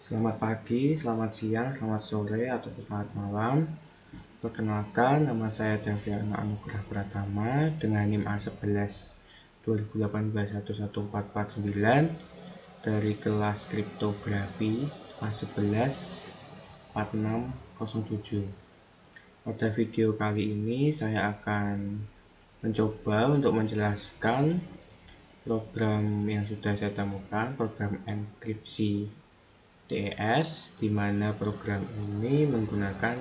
Selamat pagi, selamat siang, selamat sore, atau selamat malam. Perkenalkan, nama saya Daviana Anugrah Pratama dengan NIM A11 2018-11449 dari kelas kriptografi A11 4607. Pada video kali ini saya akan mencoba untuk menjelaskan program yang sudah saya temukan, program enkripsi DES, di mana program ini menggunakan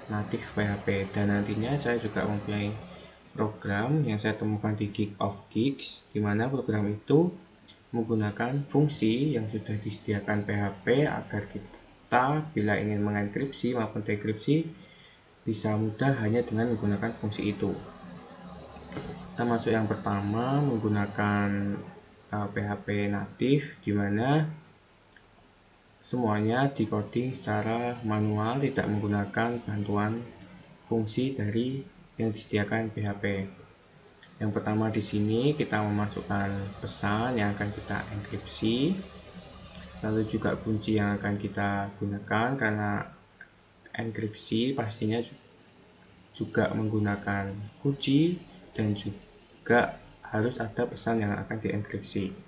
natif PHP, dan nantinya saya juga mempunyai program yang saya temukan di Geek of Geeks, di mana program itu menggunakan fungsi yang sudah disediakan PHP agar kita bila ingin mengenkripsi maupun dekripsi bisa mudah hanya dengan menggunakan fungsi itu. Kita masuk yang pertama, menggunakan PHP natif, di mana semuanya decoding secara manual, tidak menggunakan bantuan fungsi dari yang disediakan PHP. Yang pertama di sini kita memasukkan pesan yang akan kita enkripsi, lalu juga kunci yang akan kita gunakan, karena enkripsi pastinya juga menggunakan kunci dan juga harus ada pesan yang akan dienkripsi.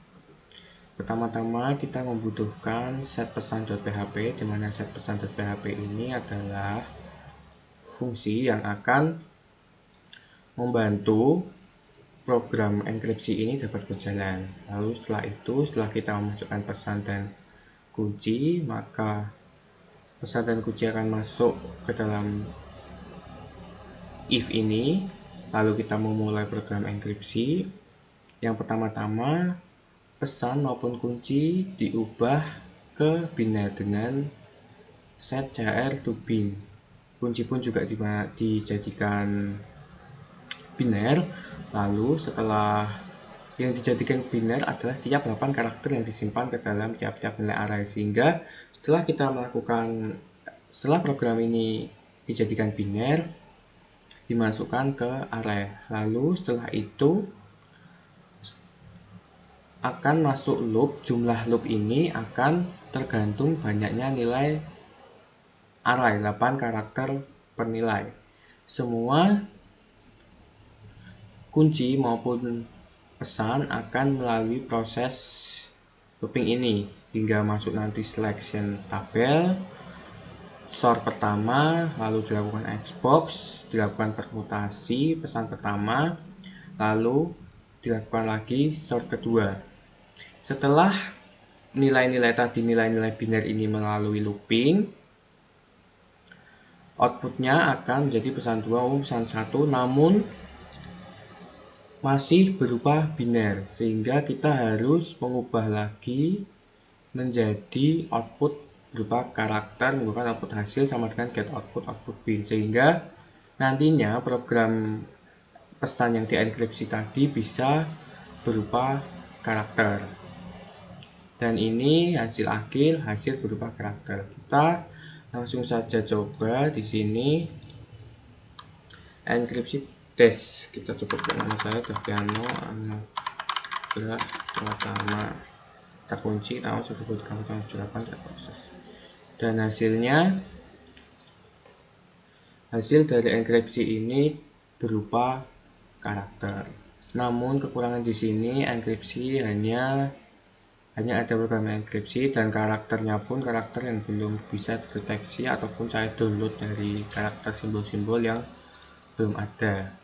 Pertama-tama kita membutuhkan set pesan.php, di mana set pesan.php ini adalah fungsi yang akan membantu program enkripsi ini dapat berjalan. Lalu setelah kita memasukkan pesan dan kunci, maka pesan dan kunci akan masuk ke dalam if ini. Lalu kita memulai program enkripsi. Yang pertama-tama, pesan maupun kunci diubah ke biner dengan set chr to bin. Kunci pun juga dijadikan biner. Lalu setelah yang dijadikan biner adalah tiap 8 karakter yang disimpan ke dalam tiap-tiap nilai array, sehingga setelah program ini dijadikan biner, dimasukkan ke array. Lalu setelah itu akan masuk loop. Jumlah loop ini akan tergantung banyaknya nilai array, 8 karakter per nilai. Semua kunci maupun pesan akan melalui proses looping ini hingga masuk nanti selection tabel, sort pertama, lalu dilakukan xbox, dilakukan permutasi pesan pertama, lalu dilakukan lagi sort kedua. Setelah nilai-nilai biner ini melalui looping, outputnya akan menjadi pesan 2 maupun pesan 1, namun masih berupa biner, sehingga kita harus mengubah lagi menjadi output berupa karakter, menggunakan output hasil sama dengan get output bin, sehingga nantinya program pesan yang dienkripsi tadi bisa berupa karakter. Dan ini hasil akhir, hasil berupa karakter. Kita langsung saja coba di sini enkripsi dash. Kita coba nama saya Daviano Anugrah Pratama. Kita kunci tahun 1978 proses. Dan hasil dari enkripsi ini berupa karakter. Namun kekurangan di sini, enkripsi hanya ada program enkripsi, dan karakternya pun karakter yang belum bisa terdeteksi ataupun saya download dari karakter simbol-simbol yang belum ada.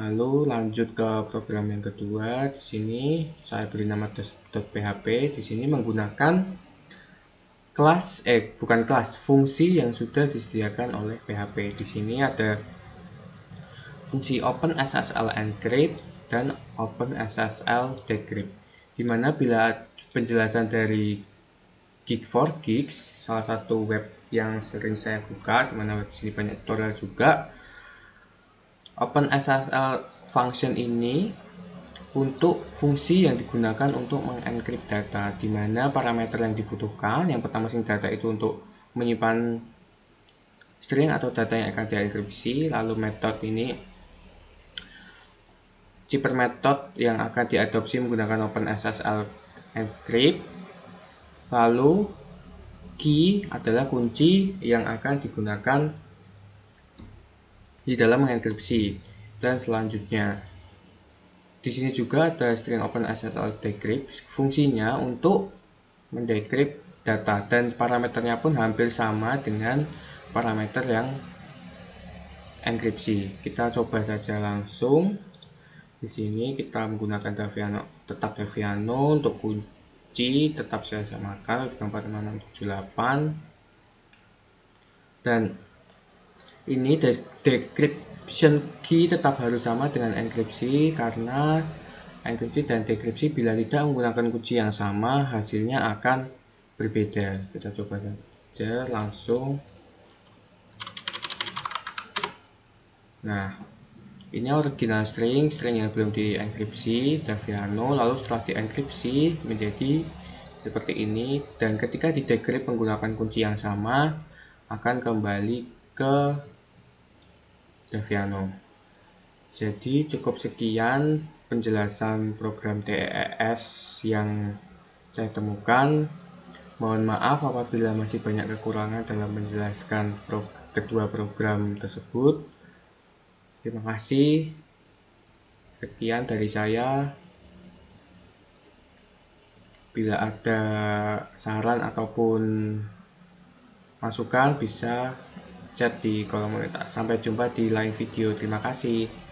Lalu lanjut ke program yang kedua. Di sini saya beri nama test.php. Di sini menggunakan fungsi yang sudah disediakan oleh PHP. Di sini ada fungsi OpenSSL encrypt dan OpenSSL decrypt, dimana bila penjelasan dari Geek4Geeks, salah satu web yang sering saya buka, dimana web sini banyak tutorial juga, OpenSSL function ini untuk fungsi yang digunakan untuk mengencrypt data, dimana parameter yang dibutuhkan, yang pertama string data itu untuk menyimpan string atau data yang akan dienkripsi, lalu metode ini Cipher method yang akan diadopsi menggunakan OpenSSL encrypt. Lalu key adalah kunci yang akan digunakan di dalam mengenkripsi. Dan selanjutnya, di sini juga ada string open SSL decrypt, fungsinya untuk mendecrypt data dan parameternya pun hampir sama dengan parameter yang enkripsi. Kita coba saja langsung. Di sini kita menggunakan Daviano, tetap Daviano untuk kunci, tetap saya samakan 4678. Dan ini decryption key tetap harus sama dengan enkripsi, karena enkripsi dan dekripsi bila tidak menggunakan kunci yang sama hasilnya akan berbeda. Kita coba saja langsung. Nah, ini original string yang belum dienkripsi Daviano, lalu setelah dienkripsi menjadi seperti ini, dan ketika didecrypt menggunakan kunci yang sama akan kembali ke Daviano. Jadi cukup sekian penjelasan program TES yang saya temukan. Mohon maaf apabila masih banyak kekurangan dalam menjelaskan kedua program tersebut. Terima kasih. Sekian dari saya. Bila ada saran ataupun masukan bisa chat di kolom komentar. Sampai jumpa di lain video. Terima kasih.